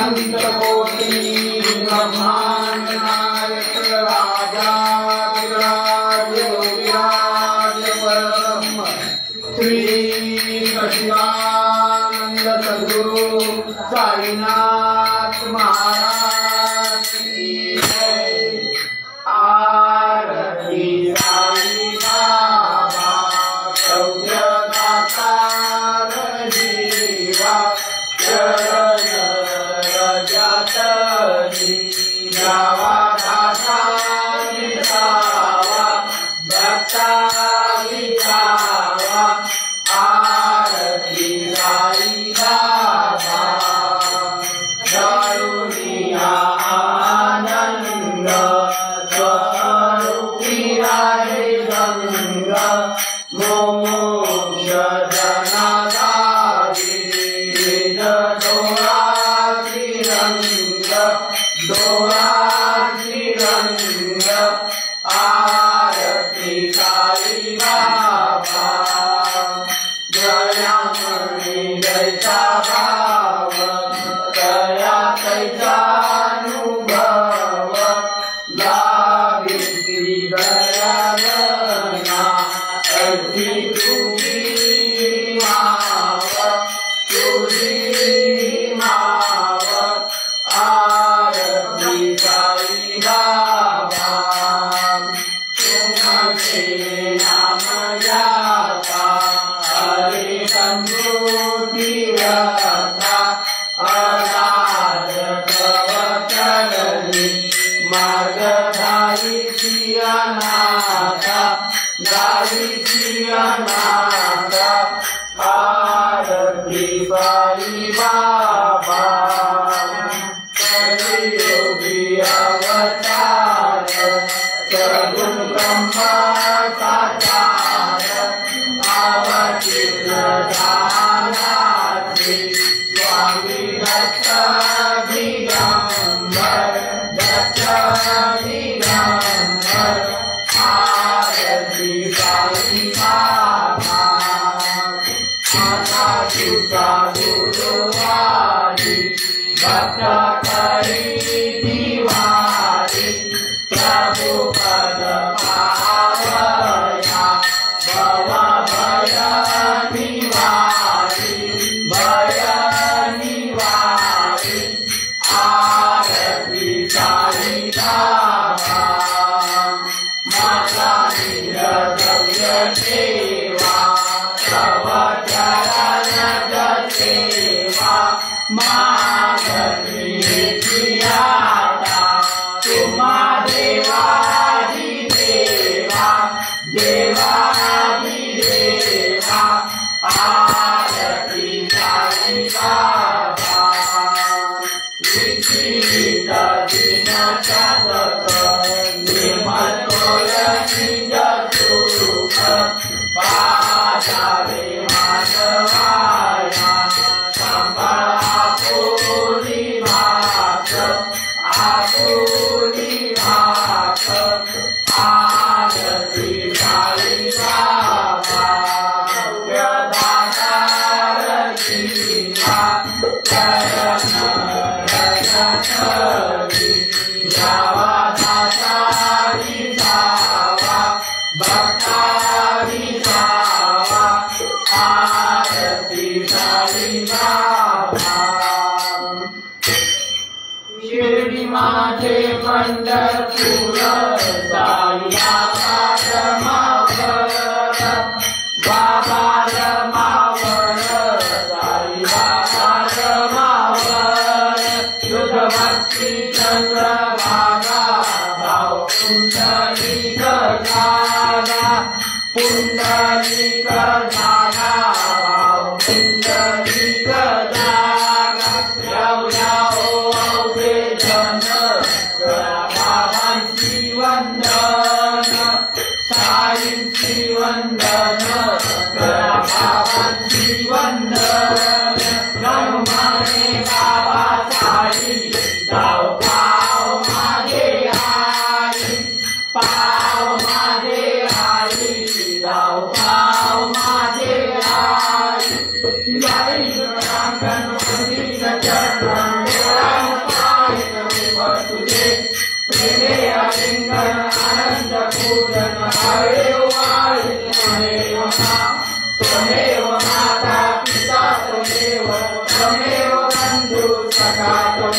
अनंतकोटि ब्रह्मांड नायक राजाधिराज योगिराज परब्रह्म श्री सच्चिदानंद सद्गुरु साईनाथ महाराज की जय। आरती साई बाबा सौख्यदाता जीवा चरण रजतनी जावा दाता विसावा भक्ता विसावा। आरती साई बाबा करुणिया आनंद स्वरूपी राहे गंगा मोक्ष जनाधारी डोरा श्रीरंग डोरा श्रीरंग। आरती साई बाबा जयामणि जैसा भाव दया कैसा अनुभव लागिती दया गणा ऐसी तुझी माव तुझी माव। आरती साई बाबा तुमचे नाम जाता हरि समृद्धि व्यथा अनाथ तव चरणी मार्ग दायिसी अनाथा दायिसी अनाथा। आरती साई बाबा कलियुगी अवतार सगुण ब्रह्म साकार अवतीर्ण दानाश्री स्वामी दत्त दिगंबर दत्त दिगंबर। आरती साई बाबा माता पिता गुरुवारी भक्त करी दीवारी प्रभु पद पावया भव भय निवारी भय निवारी। आरती साई बाबा माता निरतव्य सेवा तव चरण सेवा मागणी प्रियाता तुमा देवादि देवा देवादि देवा। आरती साई बाबा विचित दिन सतत निर्मल निज सुख पादावे माधवाया आपुरी भाग आपुरी भाग। आरती साई बाबा सौख्यदाता जीवा चरण रजतनी जावा दाता विसावा भक्ता विसावा। आरती साई बाबा शिर्डी माझे पंढरपूर साई बाबा रमावर बाबा रमावर साई बाबा रमावर युग भक्ती चंद्रभागा भाव पुंडलिक जागा पुंडलिक जागा भाव पुंडलिक जागा। बाबांची वंदन साईंची वंदन बाबांची वंदन रघुमाने बाबा साई जाऊ पाव माझे आई पाव माझे आई जाऊ पाव माझे आई। जय गणपती चरण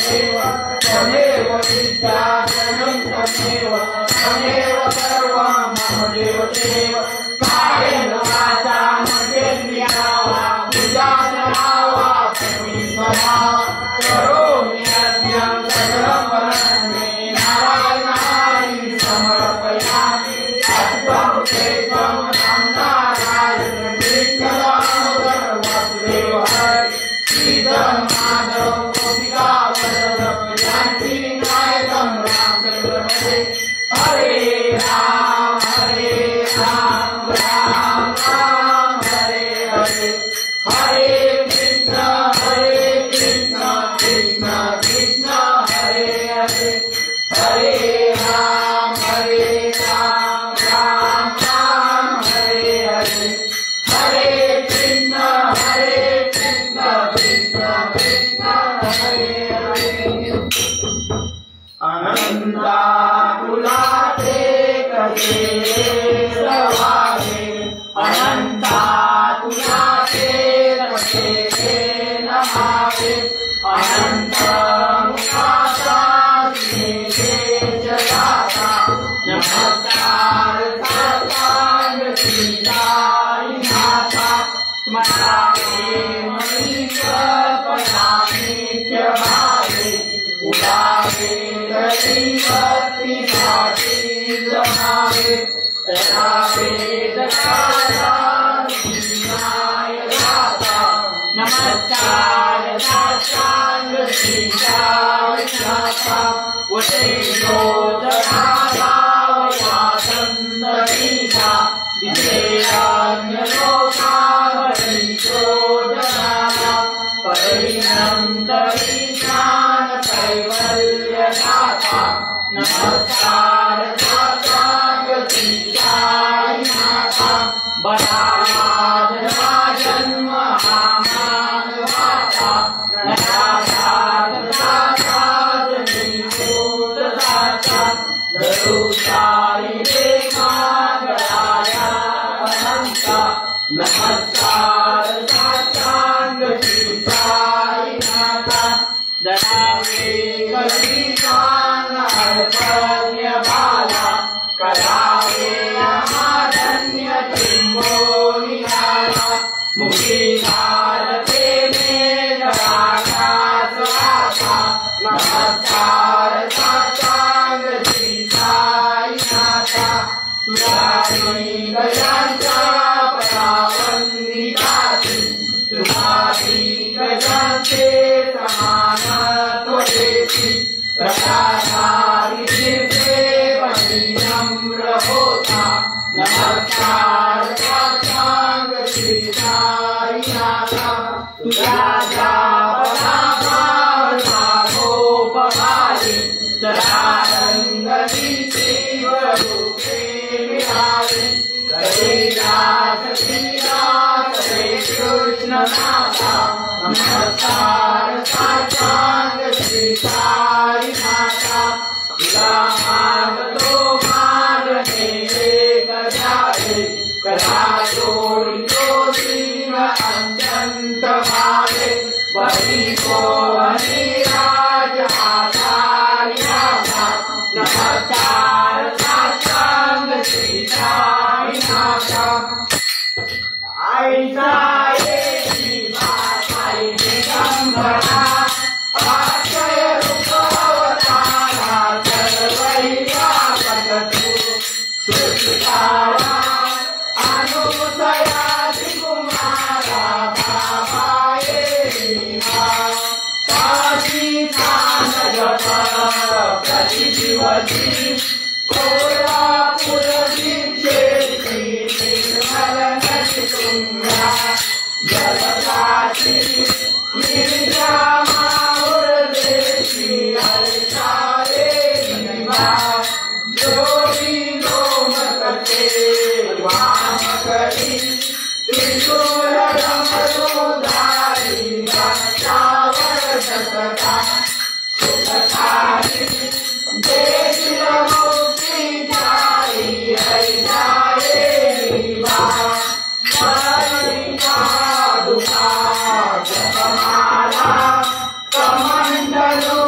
त्वमेव त्वमेव विद्याधनं त्वमेव त्वमेव सर्वं मम देवदेव कायेन वाचा मनेन्द्रिया वा बुद्ध्यात्मना वा प्रकृतिस्वभावा करोमि यज्ञं सकलं परस्मै नारायणाय समर्पयामि अस्तु तेजं नारायणं कृष्णदामोदर वासुदेव हरे श्रीधर माधव गोपिका वल्लभ जानकी नायकं रामचंद्र हरे राम राम राम हरे हरे हरे कृष्ण कृष्ण कृष्ण हरे हरे हरे राम राम राम हरे हरे हरे कृष्ण कृष्ण कृष्ण हरे हरे अनंताकुलाते कहे सवाहे अनंताकुलाते कहे नमावे अनंतमुखासास्मे जगाता नमस्कार साष्टांग सीताय माता स्मरामि मनीष पदामित्यभावे उदावे गरीबति भाति जमावे तदावे जगाताय दाता नमस्कार साष्टांग सीताय माता वसेयो जगाता वासंदरीता विजयान्यलोकावरीशो जगाता परिणन्तरीशान कैवल्यदाता नमस्कार साष्टांग सीताय माता बलाराजन्म महामानवाता नराधारदाता गरुडाई देवागराया अनंता नमस्कार साष्टांग सीताय माता दयावे कलिकान अर्पण्य बाला करावे महाधन्य त्रिम्बोनिहारा मुखी भारते मेघराकाशवासा नमस्कार साष्टांग सीताय माता सुरारी गजांचा परावन्दिताति सुभाषी गजांचे समानत्वदेति प्रकाशारि निर्देवति नम्र होता नमस्कार साष्टांग सीताय माता सुराजा पदाभावोपहारि सदारंगति शिवरूपे विहारि कलिदास श्रीदास हे कृष्ण नाथा नमस्कार साष्टांग सीताय माता मार्गतो मार्गने गजारे कथा जोड़ितो दीन अत्यंत भावे बड़ी को हरिराज आचार्य नमस्कार साष्टांग सीताय माता ऐसा दिगंबरा आश्रय रूपवतारा सर्वैरापततु सुखितारा अनुदया कुमारा भावाये मा काशीनाथ जप प्रतिदिवसी कोरापुरदीक्षेत्री निर्मलनति तुंगा जगदाची गिरिजामाउरदेशी हरिसारे निवा जोगी लोमकते वामकरी त्रिशूलधमरुधारी भक्तावर सकता सुखकारी देशिलमुक्ति जाई हरिसारे निवा जपमाला कमंडलो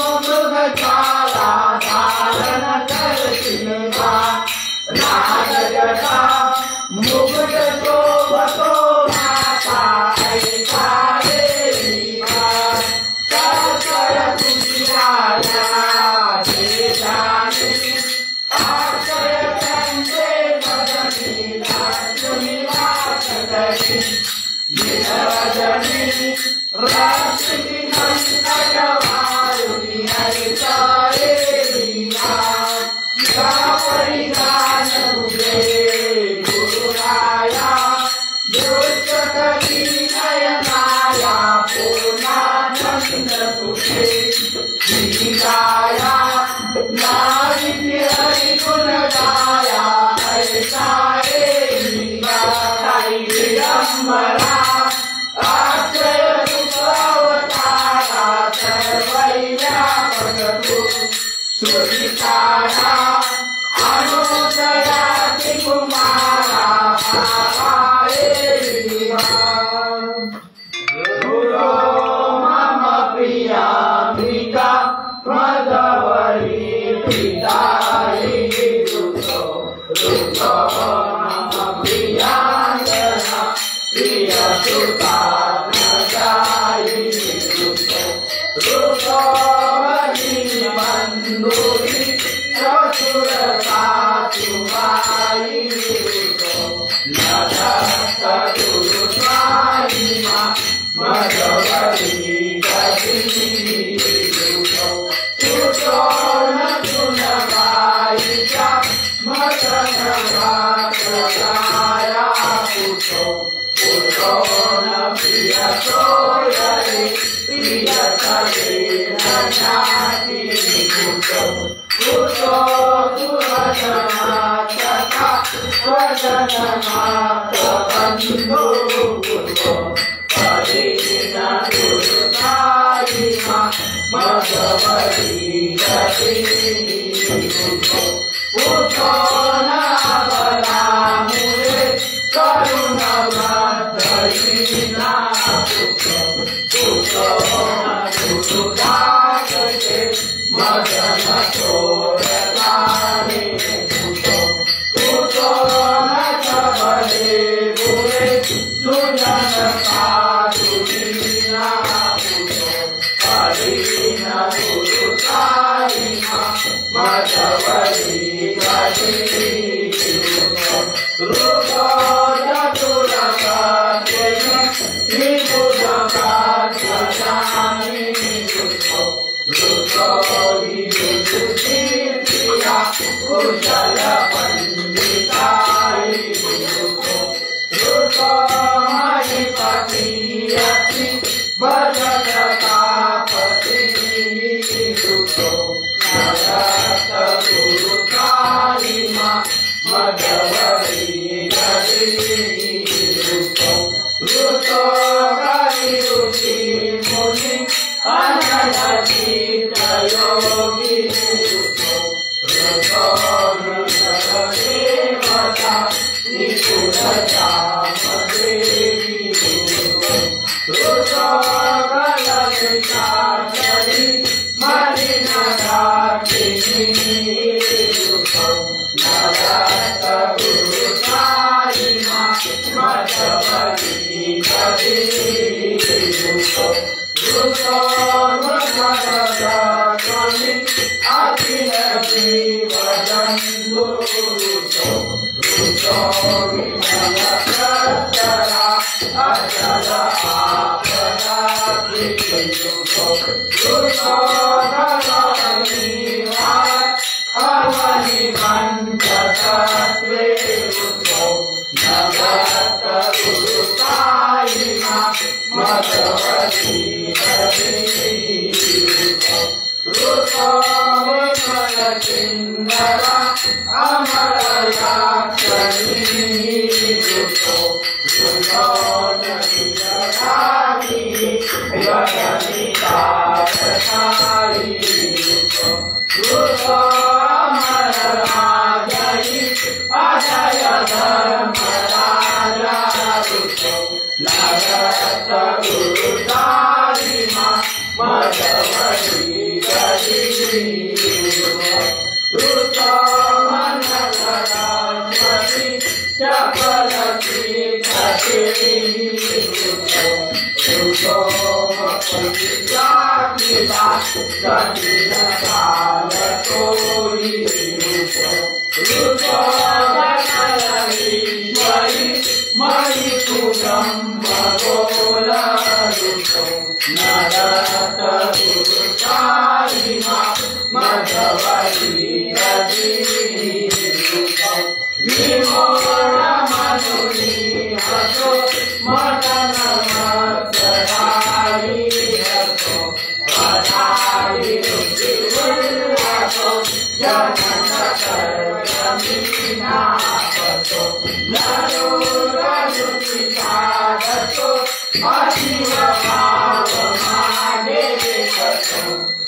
Jati देवा कठिन काल कोई रूप ईश्वरी मणि कुटुंब गोल नरत गुरुसाई मधवरी विमोल मधुरी हसो मदन मत्सराई हसो पधारी रुचिर्हसो जनन कर्मीना हसो नरुरजुतिसाधसो अशिव भाव मागे हसो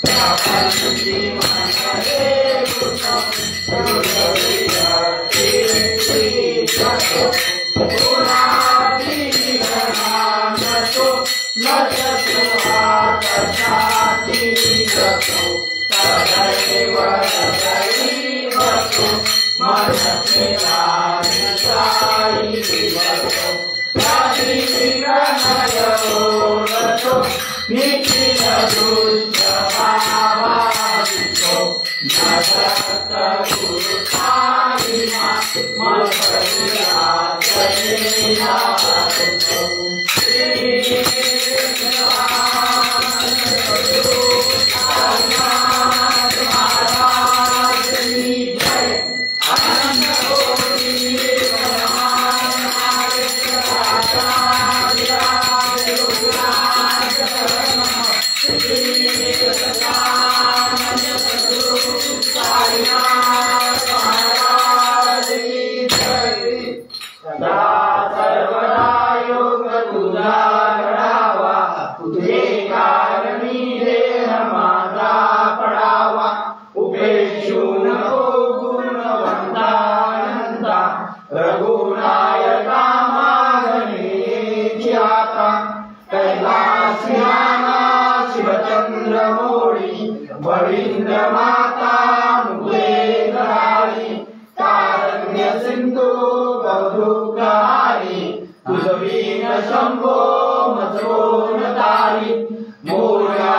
प्रपंची मनरे गुसो शंभो मधोनतारी मोर्या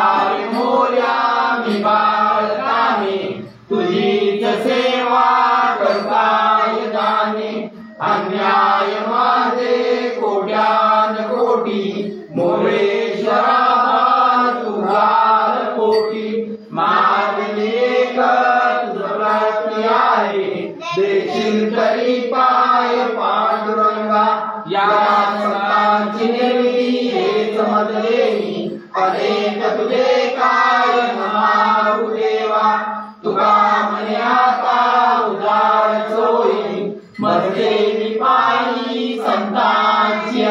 मोर्या मी बाळकाने तुझीच सेवा करताय दाने अन्याय माझे कोट्यान कोटी मोरेश्वरा तुझार कोटी माझे एक तुझी आहे देशील तरी पाय पांडुरंगा या संतांची निर्मिती हे समजलेही अनेक तुझे काय महागु देवा तुका म्हणे आता उदार सोयी मध्ये मी पायी संतांची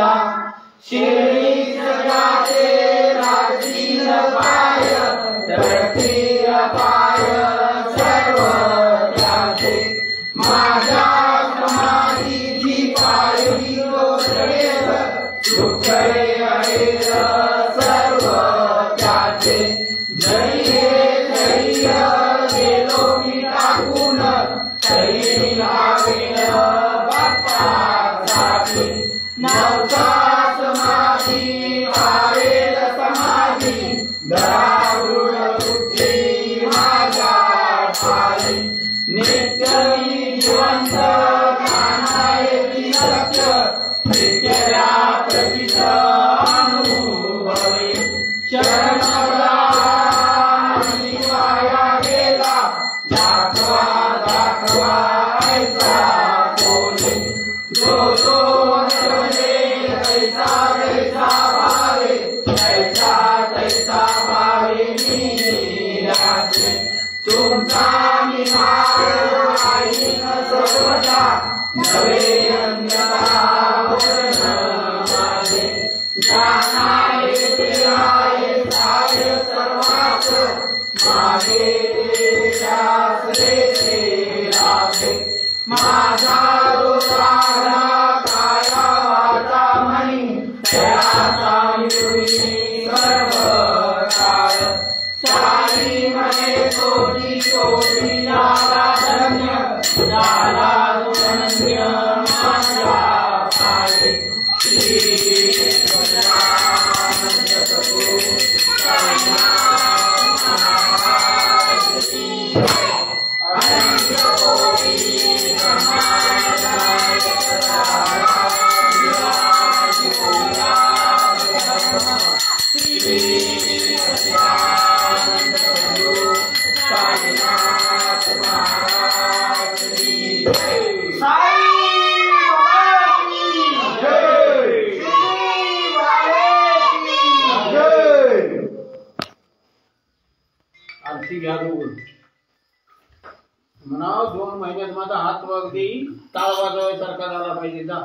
शिर्डी सजाचे राजशील पाय धरतीर पाय सर्व त्याचे माझ्या समाधीची पायरी सर्व त्याचे जय गेलो मी टाकून तरी लावेल बाप्पासाठी नवसा समाधी पावेल समाधी दरावून बुद्धी माझ्या ठाई नित्य जिवंत कानायची सत्य नित्या प्रतिष्ठ अनुभवे शरणला निवाया गेला दाखवा दाखवा ऐसा कोणी जो तो नवले ऐसा ऐसा भावे ऐसा ऐसा भावे नीराचे तुमचा निहार आईन सर्वदा नवे अंतरावरण माझे जानाय पिराय साय सर्वात मागे शास्त्रे राखे माझा रोजारा काया वाचा म्हणी त्याचा युरी सर्व काळ सारी म्हणे कोटी कोटी लाला धन्य लाला धन्य माझा पाय श्री आरती घ्या दोघं म्हणा 2 महिन्यात माझा हात अगदी टाळ वाजवायसारखा झाला पाहिजे जा